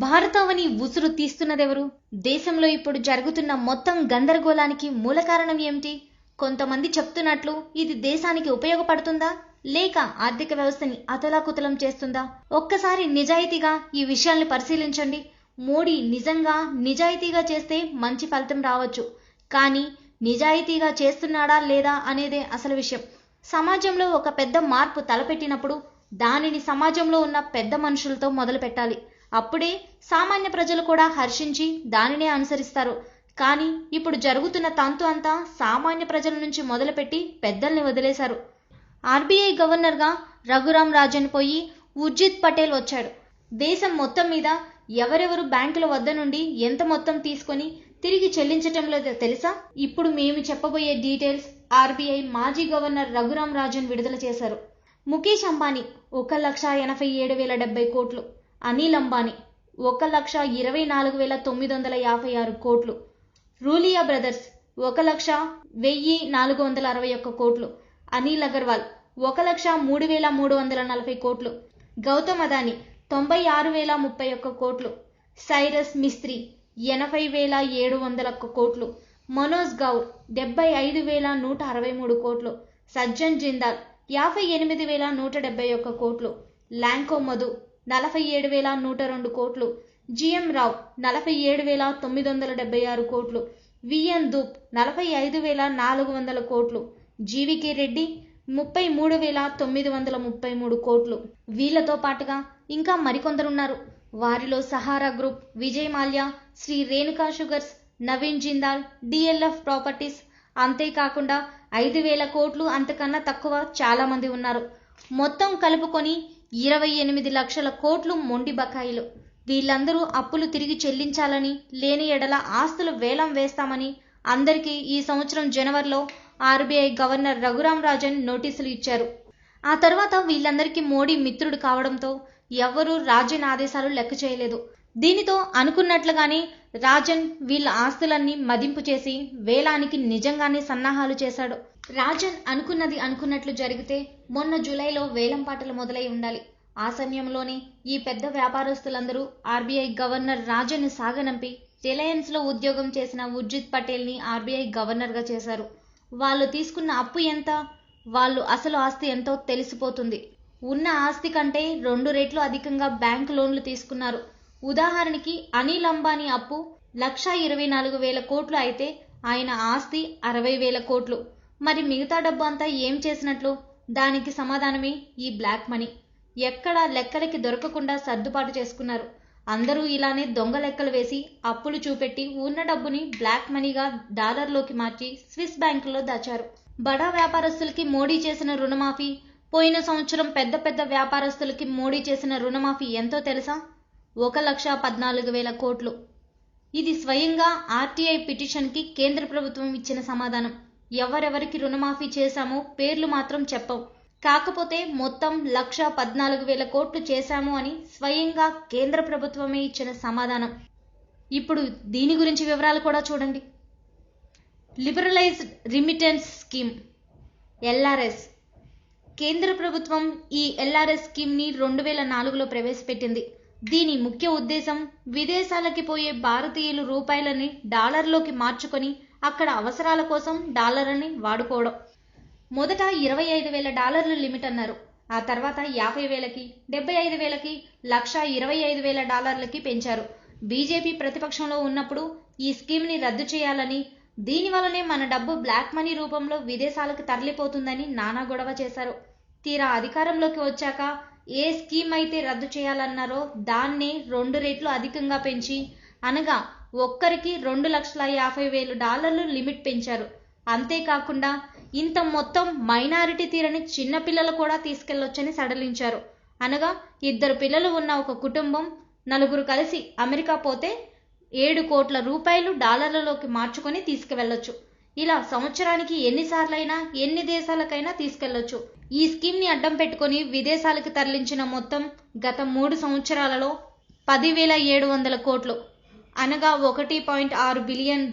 భారతావని ఉసురు తీస్తున్నదెవరు? దేశంలో ఇప్పుడు జరుగుతున్న మొత్తం గందరగోళానికి మూల కారణం ఏమిటి? కొంతమంది చెప్తున్నట్లు ఇది దేశానికి ఉపయోగపడుతుందా లేక ఆర్థిక వ్యవస్థని అతలాకుతలం చేస్తుందా? ఒక్కసారి నిజాయితీగా ఈ విషయాల్ని పరిశీలించండి. మోడీ నిజాయితీగా చేస్తే మంచి ఫలితం రావచ్చు. కానీ నిజాయితీగా చేస్తున్నాడా లేదా అనేదే అసలు విషయం. సమాజంలో ఒక పెద్ద మార్పు తలపెట్టినప్పుడు దానిని సమాజంలో ఉన్న పెద్ద మనుషులతో మొదలు పెట్టాలి. అప్పుడే సామాన్య ప్రజలు కూడా హర్షించి దానినే అనుసరిస్తారు. కానీ ఇప్పుడు జరుగుతున్న తంతు అంతా సామాన్య ప్రజల నుంచి మొదలుపెట్టి పెద్దల్ని వదిలేశారు. ఆర్బీఐ గవర్నర్గా రఘురాం రాజన్ పోయి ఉర్జిత్ పటేల్ వచ్చాడు. దేశం మొత్తం మీద ఎవరెవరు బ్యాంకుల వద్ద నుండి ఎంత మొత్తం తీసుకొని తిరిగి చెల్లించటం లేదో తెలుసా? ఇప్పుడు మేము చెప్పబోయే డీటెయిల్స్ ఆర్బీఐ మాజీ గవర్నర్ రఘురాం రాజన్ విడుదల చేశారు. ముఖేష్ అంబానీ 1,87,070 కోట్లు, అనిల్ అంబానీ 1,24,956 కోట్లు, రూలియా బ్రదర్స్ 1,01,461 కోట్లు, అనిల్ అగర్వాల్ 1,03,340 కోట్లు, గౌతమ్ అదానీ 96,031 కోట్లు, సైరస్ మిస్త్రీ 80,701 కోట్లు, మనోజ్ గౌర్ 75,163 కోట్లు, సజ్జన్ జిందాల్ 58,171 కోట్లు, ల్యాంకో మధు 47,102 కోట్లు, జిఎం రావ్ 47,976 కోట్లు, విఎన్ దూప్ 45,400 కోట్లు, జీవికే రెడ్డి 33,933 కోట్లు. వీళ్లతో పాటుగా ఇంకా మరికొందరున్నారు. వారిలో Sahara group, Vijay Mallya, Shri Renuka sugars, Naveen Jindal, DLF properties, అంతేకాకుండా 5,000 కోట్లు అంతకన్నా తక్కువ చాలా మంది ఉన్నారు. మొత్తం కలుపుకొని 28 లక్షల కోట్లు మొండి బకాయిలు. వీళ్ళందరూ అప్పులు తిరిగి చెల్లించాలని, లేని ఎడల ఆస్తులు వేలం వేస్తామని అందరికీ ఈ సంవత్సరం జనవరిలో ఆర్బీఐ గవర్నర్ రఘురాం రాజన్ నోటీసులు ఇచ్చారు. ఆ తర్వాత వీళ్ళందరికీ మోడీ మిత్రుడు కావడంతో ఎవ్వరూ రాజన్ ఆదేశాలు లెక్క చేయలేదు. దీనితో అనుకున్నట్లుగానే రాజన్ వీళ్ళ ఆస్తులన్నీ మదింపు చేసి వేలానికి నిజంగానే సన్నాహాలు చేశాడు. రాజన్ అనుకున్నది అనుకున్నట్లు జరిగితే మొన్న జూలైలో వేలం పాటలు మొదలై ఉండాలి. ఆ సమయంలోనే ఈ పెద్ద వ్యాపారస్తులందరూ ఆర్బీఐ గవర్నర్ రాజన్ సాగనంపి రిలయన్స్ లో ఉద్యోగం చేసిన ఉర్జిత్ పటేల్ ని ఆర్బీఐ గవర్నర్ గా చేశారు. వాళ్ళు తీసుకున్న అప్పు ఎంత, వాళ్ళు అసలు ఆస్తి ఎంతో తెలిసిపోతుంది. ఉన్న ఆస్తి కంటే 2 రెట్లు అధికంగా బ్యాంకు లోన్లు తీసుకున్నారు. ఉదాహరణకి అనిల్ అంబానీ అప్పు 1,24,000 కోట్లు అయితే ఆయన ఆస్తి 60,000 కోట్లు. మరి మిగతా డబ్బు అంతా ఏం చేసినట్లు? దానికి సమాధానమే ఈ బ్లాక్ మనీ. ఎక్కడా లెక్కలకి దొరకకుండా సర్దుబాటు చేసుకున్నారు. అందరూ ఇలానే దొంగ లెక్కలు వేసి అప్పులు చూపెట్టి ఉన్న డబ్బుని బ్లాక్ మనీగా డాలర్లోకి మార్చి స్విస్ బ్యాంకుల్లో దాచారు. బడా వ్యాపారస్తులకి మోడీ చేసిన రుణమాఫీ, పోయిన సంవత్సరం పెద్ద పెద్ద వ్యాపారస్తులకి మోడీ చేసిన రుణమాఫీ ఎంతో తెలుసా? 1,14,000 కోట్లు. ఇది స్వయంగా ఆర్టీఐ పిటిషన్కి కేంద్ర ప్రభుత్వం ఇచ్చిన సమాధానం. ఎవరెవరికి రుణమాఫీ చేశామో పేర్లు మాత్రం చెప్పం. కాకపోతే మొత్తం 1,14,000 కోట్లు చేశాము అని స్వయంగా కేంద్ర ప్రభుత్వమే ఇచ్చిన సమాధానం. ఇప్పుడు దీని గురించి వివరాలు కూడా చూడండి. Liberalised remittance scheme LRS. కేంద్ర ప్రభుత్వం ఈ ఎల్ఆర్ఎస్ స్కీమ్ని 2004లో ప్రవేశపెట్టింది. దీని ముఖ్య ఉద్దేశం విదేశాలకి పోయే భారతీయులు రూపాయలని డాలర్లోకి మార్చుకొని అక్కడ అవసరాల కోసం డాలర్ని వాడుకోవడం. మొదట $25,000 లిమిట్ అన్నారు. ఆ తర్వాత 50,000కి, 75,000కి, $125,000 పెంచారు. బీజేపీ ప్రతిపక్షంలో ఉన్నప్పుడు ఈ స్కీమ్ని రద్దు చేయాలని, దీనివల్లనే మన డబ్బు బ్లాక్ మనీ రూపంలో విదేశాలకు తరలిపోతుందని నానా గొడవ చేశారు. తీరా అధికారంలోకి వచ్చాక ఏ స్కీమ్ అయితే రద్దు చేయాలన్నారో దాన్నే 2 రెట్లు అధికంగా పెంచి, అనగా ఒక్కరికి $2,50,000 లిమిట్ పెంచారు. అంతేకాకుండా ఇంత మొత్తం మైనారిటీ తీరని చిన్నపిల్లలు కూడా తీసుకెళ్లొచ్చని సడలించారు. అనగా 2 పిల్లలు ఉన్న ఒక కుటుంబం 4 కలిసి అమెరికా పోతే 7 కోట్ల రూపాయలు డాలర్లలోకి మార్చుకొని తీసుకువెళ్లొచ్చు. ఇలా సంవత్సరానికి ఎన్నిసార్లైనా ఎన్ని దేశాలకైనా తీసుకెళ్లొచ్చు. ఈ స్కీమ్ ని అడ్డం పెట్టుకుని విదేశాలకు తరలించిన మొత్తం గత 3 సంవత్సరాలలో 10,700 కోట్లు, అనగా $1.6 బిలియన్.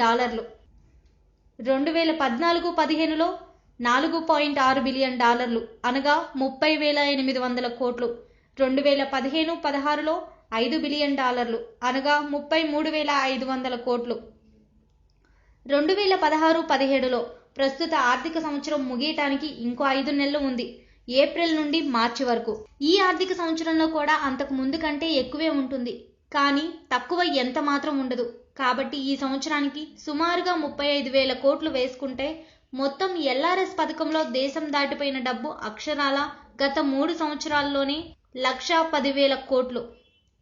2014-15లో 4.6 బిలియన్ డాలర్లు, అనగా 30,800 కోట్లు. 2015-16లో $5 బిలియన్, అనగా 33,500 కోట్లు. 2016-17లో ప్రస్తుత ఆర్థిక సంవత్సరం ముగియటానికి ఇంకో 5 నెలలు ఉంది, ఏప్రిల్ నుండి మార్చి వరకు. ఈ ఆర్థిక సంవత్సరంలో కూడా అంతకు ముందు కంటే ఎక్కువే ఉంటుంది, కానీ తక్కువ ఎంత మాత్రం ఉండదు. కాబట్టి ఈ సంవత్సరానికి సుమారుగా 35,000 కోట్లు వేసుకుంటే మొత్తం ఎల్ఆర్ఎస్ పథకంలో దేశం దాటిపోయిన డబ్బు అక్షరాల గత 3 సంవత్సరాల్లోనే 1,10,000 కోట్లు.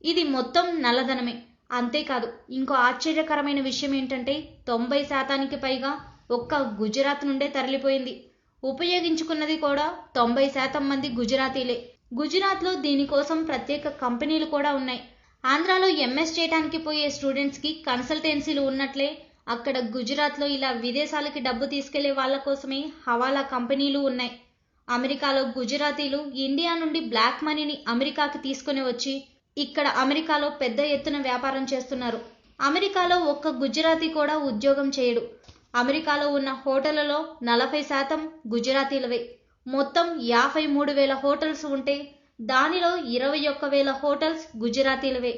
ఇది మొత్తం నల్లధనమే. అంతేకాదు, ఇంకో ఆశ్చర్యకరమైన విషయం ఏంటంటే 90% పైగా ఒక్క గుజరాత్ నుండే తరలిపోయింది. ఉపయోగించుకున్నది కూడా 90% మంది గుజరాతీలే. గుజరాత్లో దీనికోసం ప్రత్యేక కంపెనీలు కూడా ఉన్నాయి. ఆంధ్రాలో ఎంఎస్ చేయడానికి పోయే స్టూడెంట్స్కి కన్సల్టెన్సీలు ఉన్నట్లే అక్కడ గుజరాత్లో ఇలా విదేశాలకి డబ్బు తీసుకెళ్లే వాళ్ళ కోసమే హవాలా కంపెనీలు ఉన్నాయి. అమెరికాలో గుజరాతీలు ఇండియా నుండి బ్లాక్ మనీని అమెరికాకి తీసుకుని వచ్చి ఇక్కడ అమెరికాలో పెద్ద ఎత్తున వ్యాపారం చేస్తున్నారు. అమెరికాలో ఒక్క గుజరాతీ కూడా ఉద్యోగం చేయడు. అమెరికాలో ఉన్న హోటళ్లలో 40% గుజరాతీలవే. మొత్తం 53,000 హోటల్స్ ఉంటే దానిలో 21,000 హోటల్స్ గుజరాతీలవే.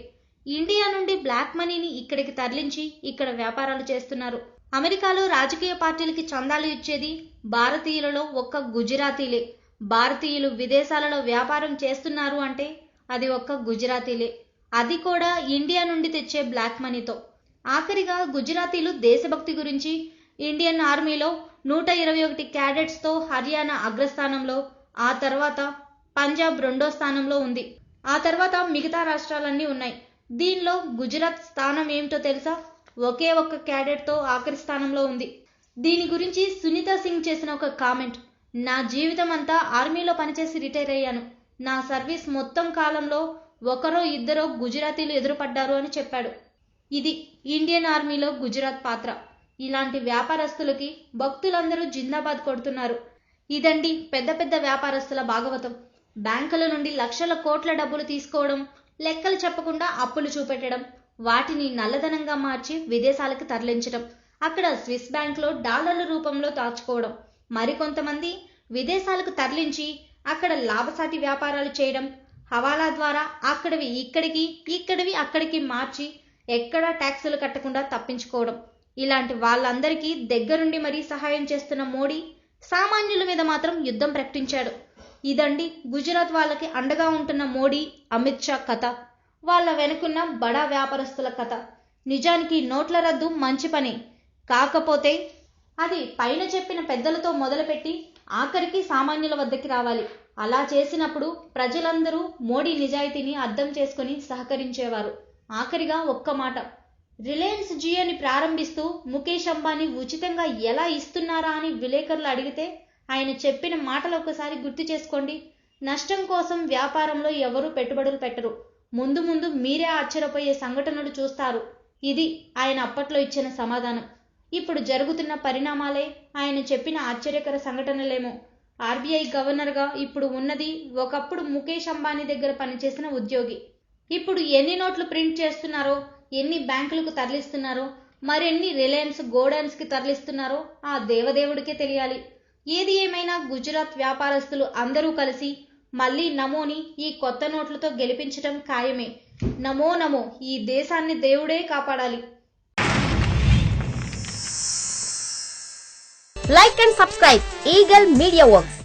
ఇండియా నుండి బ్లాక్ మనీని ఇక్కడికి తరలించి ఇక్కడ వ్యాపారాలు చేస్తున్నారు. అమెరికాలో రాజకీయ పార్టీలకి చందాలు ఇచ్చేది భారతీయులలో ఒక్క గుజరాతీలే. భారతీయులు విదేశాలలో వ్యాపారం చేస్తున్నారు అంటే అది ఒక్క గుజరాతీలే, అది కూడా ఇండియా నుండి తెచ్చే బ్లాక్ మనీతో. ఆఖరిగా గుజరాతీలు దేశభక్తి గురించి ఇండియన్ ఆర్మీలో 121 క్యాడెట్స్తో హర్యానా అగ్రస్థానంలో, ఆ తర్వాత పంజాబ్ 2వ స్థానంలో ఉంది. ఆ తర్వాత మిగతా రాష్ట్రాలన్నీ ఉన్నాయి. దీనిలో గుజరాత్ స్థానం ఏమిటో తెలుసా? ఒకే ఒక్క క్యాడెట్తో ఆఖరి స్థానంలో ఉంది. దీని గురించి సునీతా సింగ్ చేసిన ఒక కామెంట్: నా జీవితం అంతా ఆర్మీలో పనిచేసి రిటైర్ అయ్యాను. నా సర్వీస్ మొత్తం కాలంలో ఒకరో ఇద్దరో గుజరాతీలు ఎదురుపడ్డారు అని చెప్పాడు. ఇది ఇండియన్ ఆర్మీలో గుజరాత్ పాత్ర. ఇలాంటి వ్యాపారస్తులకి భక్తులందరూ జిందాబాద్ కొడుతున్నారు. ఇదండి పెద్ద పెద్ద వ్యాపారస్తుల భాగవతం. బ్యాంకుల నుండి లక్షల కోట్ల డబ్బులు తీసుకోవడం, లెక్కలు చెప్పకుండా అప్పులు చూపెట్టడం, వాటిని నల్లధనంగా మార్చి విదేశాలకు తరలించడం, అక్కడ స్విస్ బ్యాంక్లో డాలర్ల రూపంలో దాచుకోవడం, మరికొంతమంది విదేశాలకు తరలించి అక్కడ లాభసాటి వ్యాపారాలు చేయడం, హవాలా ద్వారా అక్కడివి ఇక్కడికి, ఇక్కడివి అక్కడికి మార్చి ఎక్కడా ట్యాక్సులు కట్టకుండా తప్పించుకోవడం. ఇలాంటి వాళ్ళందరికీ దగ్గరుండి మరీ సహాయం చేస్తున్న మోడీ సామాన్యుల మీద మాత్రం యుద్ధం ప్రకటించాడు. ఇదండి గుజరాత్ వాళ్ళకి అండగా ఉంటున్న మోడీ, అమిత్ షా కథ. వాళ్ళ వెనుకున్న బడా వ్యాపారస్తుల కథ. నిజానికి నోట్ల రద్దు మంచి పని, కాకపోతే అది పైన చెప్పిన పెద్దలతో మొదలుపెట్టి ఆఖరికి సామాన్యుల వద్దకి రావాలి. అలా చేసినప్పుడు ప్రజలందరూ మోడీ నిజాయితీని అర్థం చేసుకుని సహకరించేవారు. ఆఖరిగా ఒక్క మాట, రిలయన్స్ జియోని ప్రారంభిస్తూ ముఖేష్ అంబానీ ఉచితంగా ఎలా ఇస్తున్నారా అని విలేకరులు అడిగితే ఆయన చెప్పిన మాటలు ఒకసారి గుర్తు చేసుకోండి. నష్టం కోసం వ్యాపారంలో ఎవరూ పెట్టుబడులు పెట్టరు, ముందు ముందు మీరే ఆశ్చర్యపోయే సంఘటనలు చూస్తారు. ఇది ఆయన అప్పట్లో ఇచ్చిన సమాధానం. ఇప్పుడు జరుగుతున్న పరిణామాలే ఆయన చెప్పిన ఆశ్చర్యకర సంఘటనలేమో. ఆర్బీఐ గవర్నర్గా ఇప్పుడు ఉన్నది ఒకప్పుడు ముఖేష్ అంబానీ దగ్గర పనిచేసిన ఉద్యోగి. ఇప్పుడు ఎన్ని నోట్లు ప్రింట్ చేస్తున్నారో, ఎన్ని బ్యాంకులకు తరలిస్తున్నారో, మరెన్ని రిలయన్స్ గోడౌన్స్కి తరలిస్తున్నారో ఆ దేవదేవుడికే తెలియాలి. ఏది ఏమైనా గుజరాత్ వ్యాపారస్తులు అందరూ కలిసి మళ్ళీ నమోని ఈ కొత్త నోట్లతో గెలిపించడం ఖాయమే. నమో నమో, ఈ దేశాన్ని దేవుడే కాపాడాలి. Like and subscribe Eagle Media Works.